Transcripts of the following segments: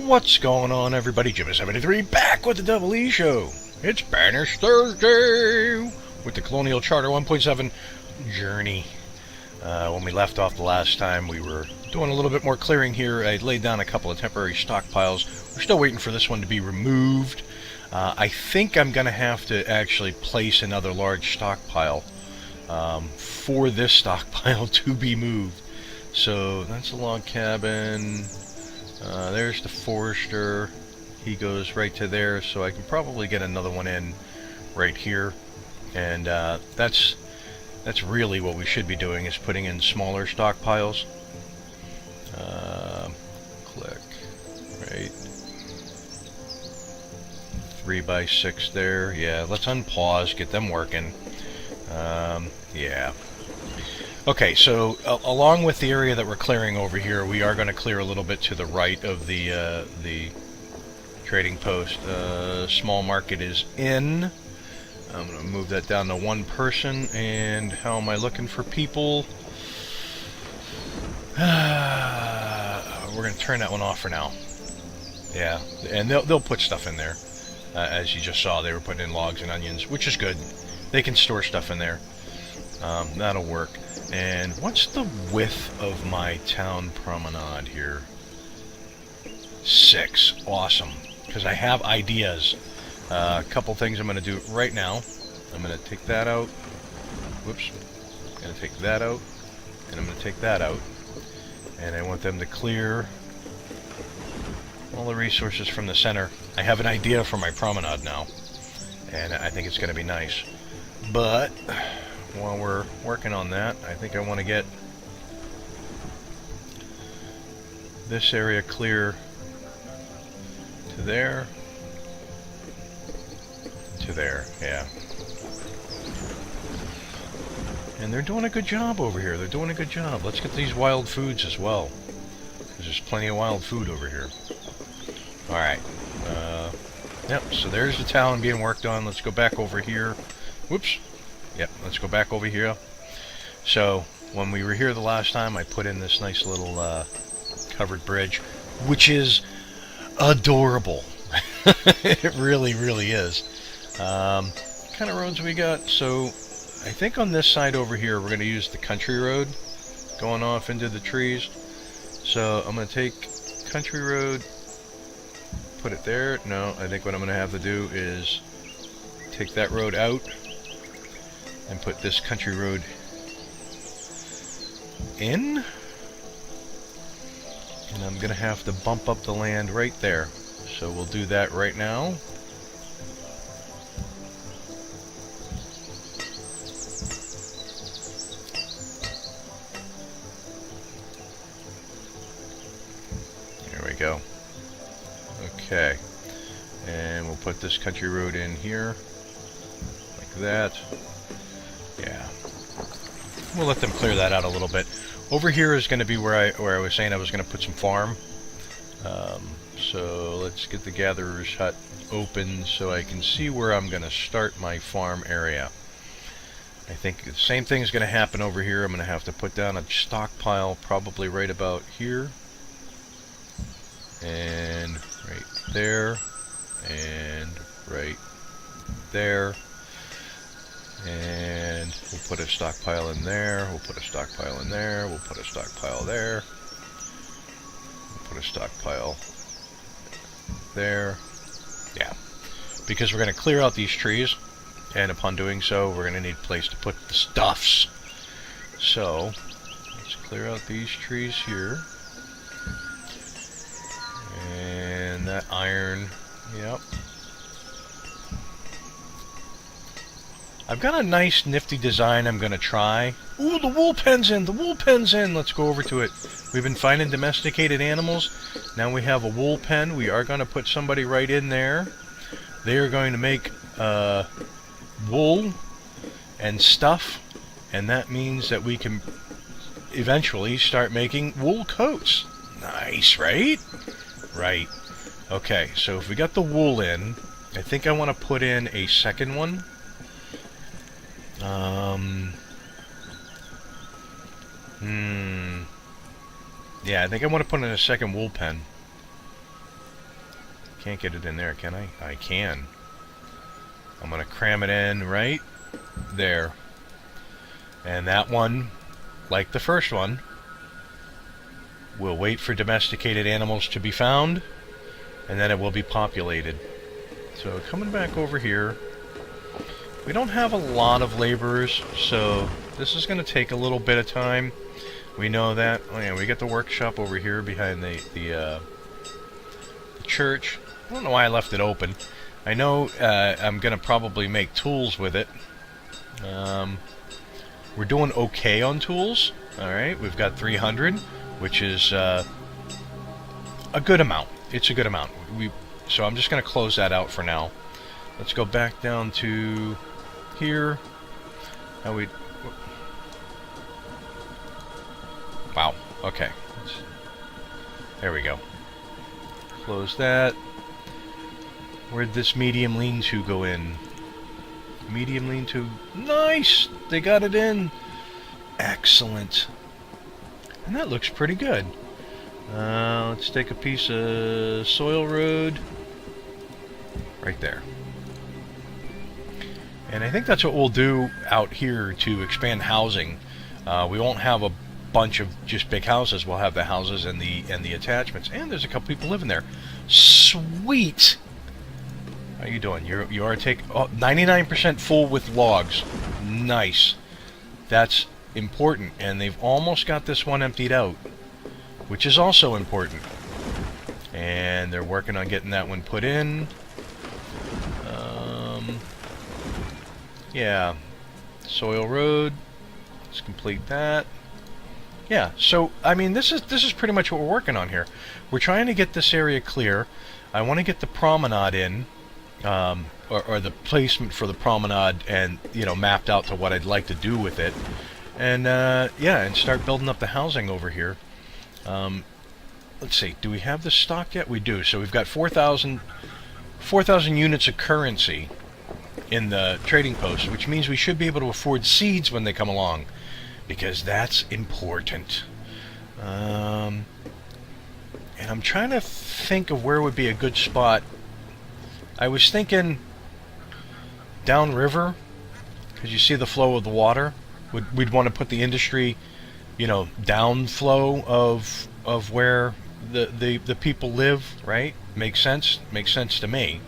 What's going on, everybody? Jibba73 back with the Double E Show. It's Banished Thursday with the Colonial Charter 1.7 Journey. When we left off the last time, we were doing a little bit more clearing here. I laid down a couple of temporary stockpiles. We're still waiting for this one to be removed. I think I'm going to have to actually place another large stockpile for this stockpile to be moved. So that's a log cabin. There's the forester. He goes right to there, so I can probably get another one in right here. And that's really what we should be doing, is putting in smaller stockpiles. Click right, 3x6 there. Yeah, let's unpause, get them working. Yeah. Okay, so along with the area that we're clearing over here, we are going to clear a little bit to the right of the trading post. Small market is in. I'm going to move that down to one person. And how am I looking for people? We're going to turn that one off for now. Yeah, and they'll put stuff in there. As you just saw, they were putting in logs and onions, which is good. They can store stuff in there. That'll work. And what's the width of my town promenade here? 6. Awesome. Because I have ideas. A couple things I'm going to do right now. I'm going to take that out. Whoops. I'm going to take that out. And I'm going to take that out. And I want them to clear all the resources from the center. I have an idea for my promenade now. And I think it's going to be nice. But while we're working on that, I think I want to get this area clear to there, to there, yeah. And they're doing a good job over here. They're doing a good job. Let's get these wild foods as well, because there's plenty of wild food over here. Alright. Yep, so there's the town being worked on. Let's go back over here. Whoops. Yep, let's go back over here. So, when we were here the last time, I put in this nice little covered bridge, which is adorable. It really, really is. What kind of roads we got? So, I think on this side over here, we're going to use the country road, going off into the trees. So, I'm going to take country road, put it there. No, I think what I'm going to have to do is take that road out and put this country road in. And I'm going to have to bump up the land right there. So we'll do that right now. There we go. Okay. And we'll put this country road in here. Like that. Yeah. We'll let them clear that out a little bit. Over here is going to be where I was saying I was going to put some farm. So let's get the gatherer's hut open so I can see where I'm going to start my farm area. I think the same thing is going to happen over here. I'm going to have to put down a stockpile probably right about here. And right there. And right there. And we'll put a stockpile in there, we'll put a stockpile in there, we'll put a stockpile there, we'll put a stockpile there. Yeah, because we're going to clear out these trees, and upon doing so, we're going to need a place to put the stuffs. So, let's clear out these trees here. And that iron, yep. I've got a nice nifty design I'm going to try. Ooh, the wool pen's in! The wool pen's in! Let's go over to it. We've been finding domesticated animals. Now we have a wool pen. We are going to put somebody right in there. They are going to make wool and stuff. And that means that we can eventually start making wool coats. Nice, right? Right. Okay, so if we got the wool in, I think I want to put in a second one. Yeah, I think I want to put in a second wool pen. Can't get it in there, can I? I can. I'm gonna cram it in right there. And that one, like the first one, will wait for domesticated animals to be found, and then it will be populated. So coming back over here, we don't have a lot of laborers, so this is going to take a little bit of time. We know that. Oh yeah, we got the workshop over here behind the church. I don't know why I left it open. I know I'm going to probably make tools with it. We're doing okay on tools. Alright, we've got 300, which is a good amount. It's a good amount. So I'm just going to close that out for now. Let's go back down to here. Wow, okay. There we go. Close that. Where'd this medium lean-to go in? Medium lean-to. Nice! They got it in. Excellent. And that looks pretty good. Let's take a piece of soil road. Right there. And I think that's what we'll do out here to expand housing. We won't have a bunch of just big houses. We'll have the houses and the attachments. And there's a couple people living there. Sweet! How you doing? You are 99% full with logs. Nice. That's important. And they've almost got this one emptied out, which is also important. And they're working on getting that one put in. Yeah, soil road. Let's complete that. Yeah, so I mean, this is pretty much what we're working on here. We're trying to get this area clear. I want to get the promenade in, or the placement for the promenade, and mapped out to what I'd like to do with it, and yeah, and start building up the housing over here. Let's see, do we have the stock yet? We do. So we've got 4,000 units of currency in the trading post, which means we should be able to afford seeds when they come along, because that's important. And I'm trying to think of where would be a good spot. I was thinking downriver, because you see the flow of the water. We'd want to put the industry, downflow of where the people live, right? Makes sense to me.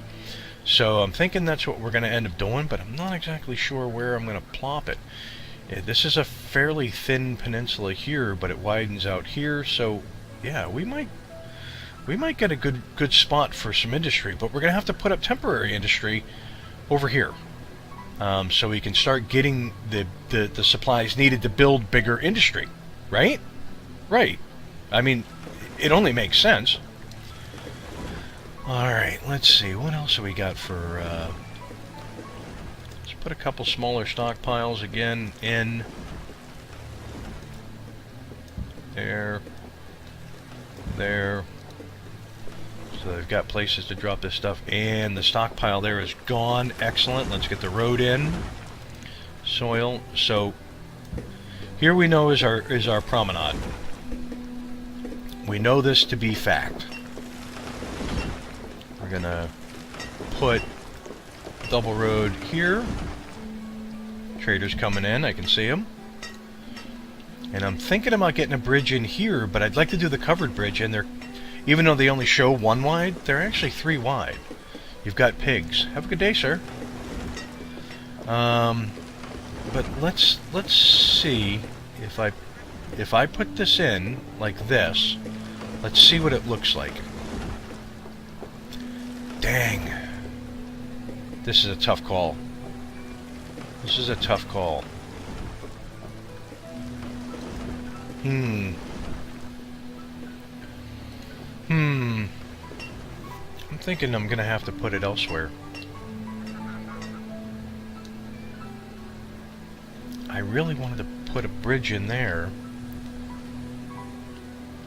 So I'm thinking that's what we're going to end up doing, but I'm not exactly sure where I'm going to plop it. This is a fairly thin peninsula here, but it widens out here, so yeah, we might get a good spot for some industry, but we're going to have to put up temporary industry over here, so we can start getting the supplies needed to build bigger industry, right? Right. I mean, it only makes sense. Alright, let's see, what else have we got for, let's put a couple smaller stockpiles again in. There. So they've got places to drop this stuff, and the stockpile there is gone. Excellent. Let's get the road in. Soil. So here we know is our promenade. We know this to be fact. We're gonna put double road here. Traders coming in, I can see them. And I'm thinking about getting a bridge in here, but I'd like to do the covered bridge, and even though they only show 1 wide, they're actually 3 wide. You've got pigs. Have a good day, sir. But let's see if I put this in like this. Let's see what it looks like. Dang. This is a tough call. This is a tough call. I'm thinking I'm gonna have to put it elsewhere. I really wanted to put a bridge in there,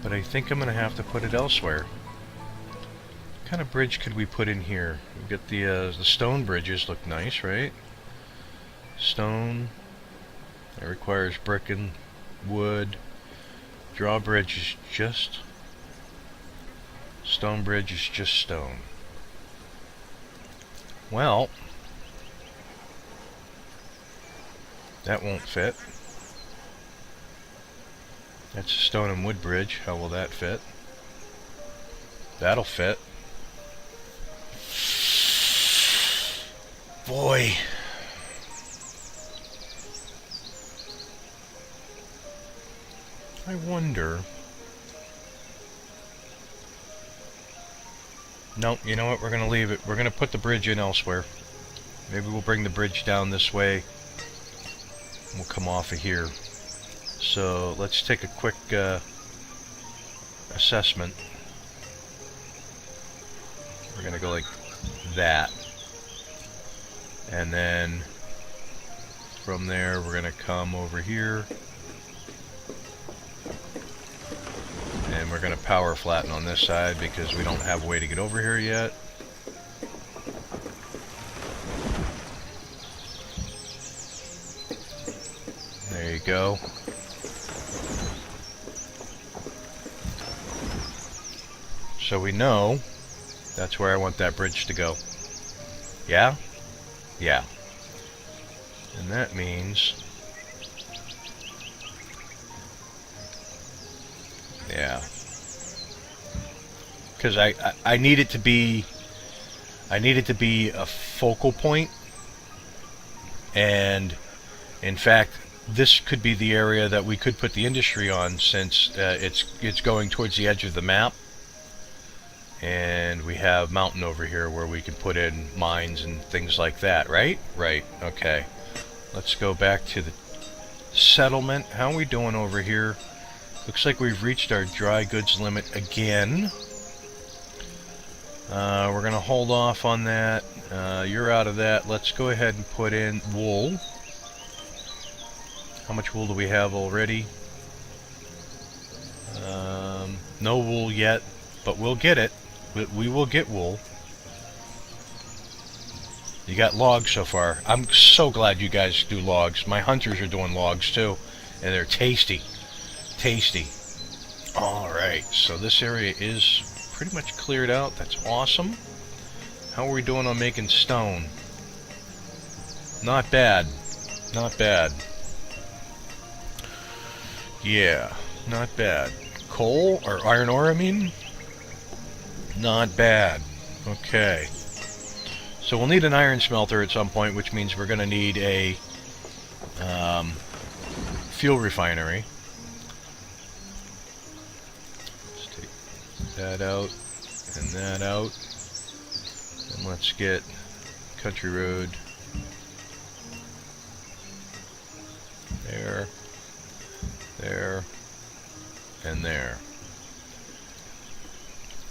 but I think I'm gonna have to put it elsewhere. What kind of bridge could we put in here? We've got the stone bridges, look nice, right? Stone. It requires brick and wood. Drawbridge is just... Stone bridge is just stone. Well, that won't fit. That's a stone and wood bridge. How will that fit? That'll fit. Boy. I wonder. Nope, you know what? We're going to leave it. We're going to put the bridge in elsewhere. Maybe we'll bring the bridge down this way. We'll come off of here. So let's take a quick assessment. We're going to go like that. And then from there we're going to come over here. And we're going to power flatten on this side because we don't have a way to get over here yet. There you go. So we know that's where I want that bridge to go. Yeah? Yeah. And that means... yeah. Because I need it to be... I need it to be a focal point. And, in fact, this could be the area that we could put the industry on, since it's going towards the edge of the map. And we have mountain over here where we can put in mines and things like that, right? Right, okay. Let's go back to the settlement. How are we doing over here? Looks like we've reached our dry goods limit again. We're going to hold off on that. You're out of that. Let's go ahead and put in wool. How much wool do we have already? No wool yet, but we'll get it. We will get wool. You got logs so far. I'm so glad you guys do logs. My hunters are doing logs too, and they're tasty. Tasty. Alright, so this area is pretty much cleared out. That's awesome. How are we doing on making stone? Not bad. Not bad. Yeah, not bad. Coal, or iron ore, I mean? Not bad. Okay. So we'll need an iron smelter at some point, which means we're going to need a fuel refinery. Let's take that out and that out. And let's get Country Road there, there, and there.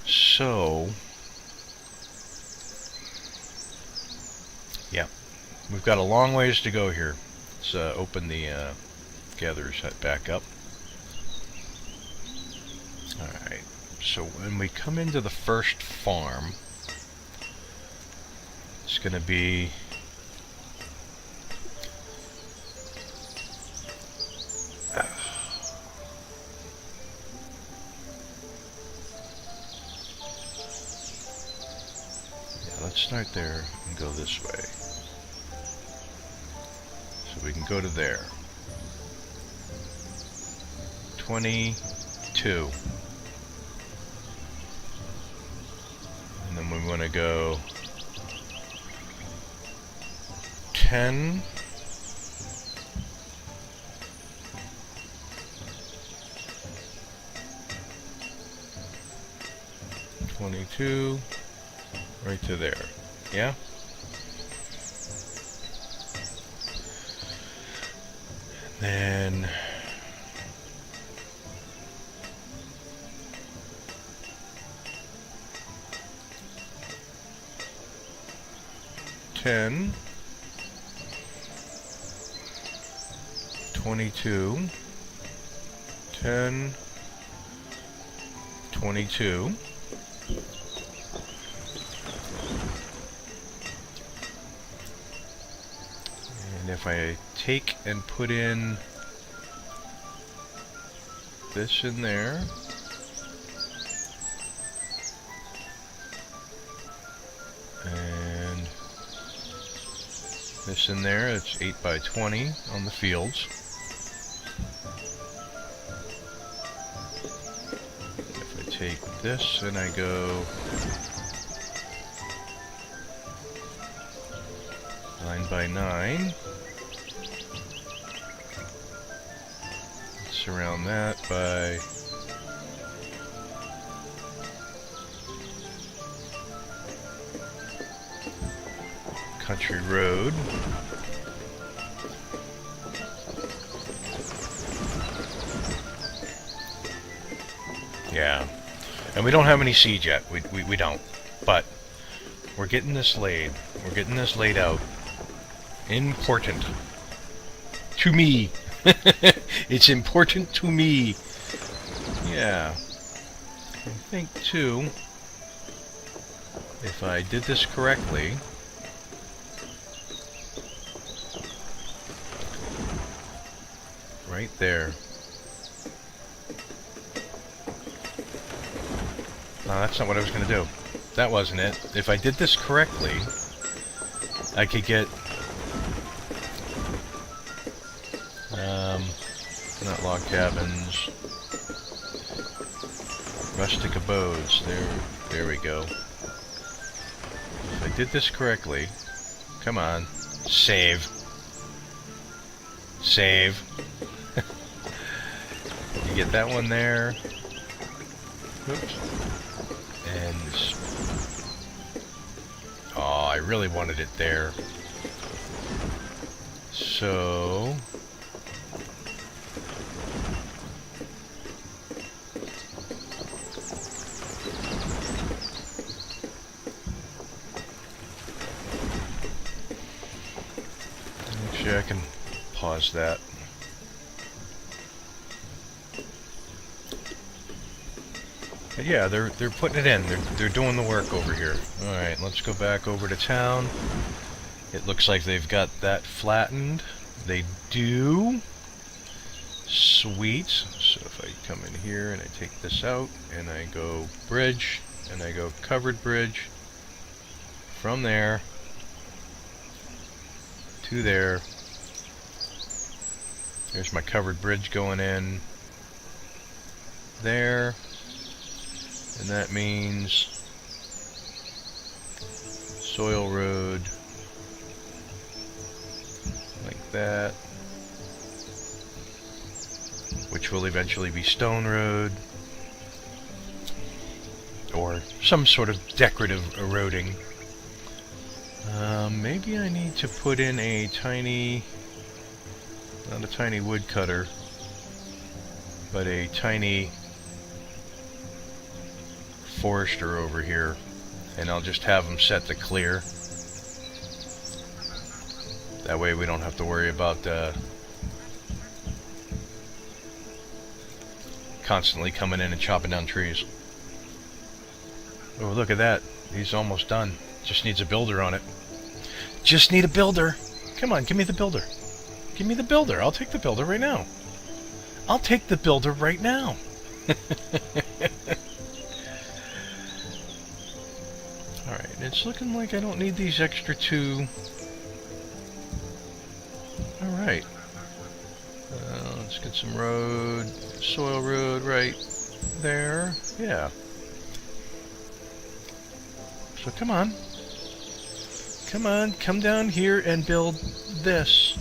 So, yeah, we've got a long ways to go here. Let's open the gatherer's hut back up. Alright, so when we come into the first farm, it's going to be let's start there and go this way. So we can go to there. 22. And then we want to go 10. 22. Right to there. Yeah? Then ten, 22, 10, 22. And if I take and put in this in there, and this in there. It's 8 by 20 on the fields. If I take this and I go 9 by 9. Surround that by country road. Yeah. And we don't have any seed yet. We don't. But we're getting this laid. We're getting this laid out. Important. To me. It's important to me. Yeah. I think, too, if I did this correctly, right there. No, that's not what I was going to do. That wasn't it. If I did this correctly, I could get not log cabins, rustic abodes. There we go. If I did this correctly, come on, save. Save. You get that one there. Oops. And oh, I really wanted it there. So actually I can pause that. But yeah, they're putting it in. They're doing the work over here. All right, let's go back over to town. It looks like they've got that flattened. They do. Sweet. So if I come in here and I take this out and I go bridge and I go covered bridge from there to there. There's my covered bridge going in there. And that means soil road like that, which will eventually be stone road or some sort of decorative eroding. Maybe I need to put in a tiny, not a tiny woodcutter, but a tiny forester over here, and I'll just have them set to clear. That way we don't have to worry about constantly coming in and chopping down trees. Oh, look at that. He's almost done. Just needs a builder on it. Just need a builder. Come on, give me the builder. Give me the builder. I'll take the builder right now. I'll take the builder right now. Alright, it's looking like I don't need these extra two. Alright. Let's get some road, soil road right there. Yeah. So come on. Come on, come down here and build this.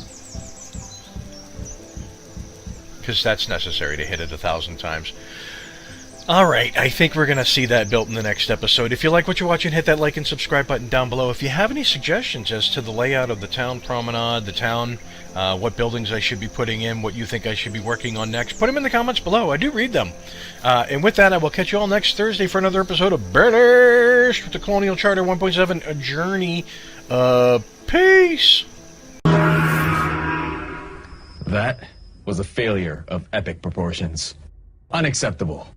Because that's necessary to hit it 1,000 times. Alright, I think we're going to see that built in the next episode. If you like what you're watching, hit that like and subscribe button down below. If you have any suggestions as to the layout of the town promenade, the town, what buildings I should be putting in, what you think I should be working on next, put them in the comments below. I do read them. And with that, I will catch you all next Thursday for another episode of Banished with the Colonial Charter 1.7, a journey. Peace! That was a failure of epic proportions. Unacceptable.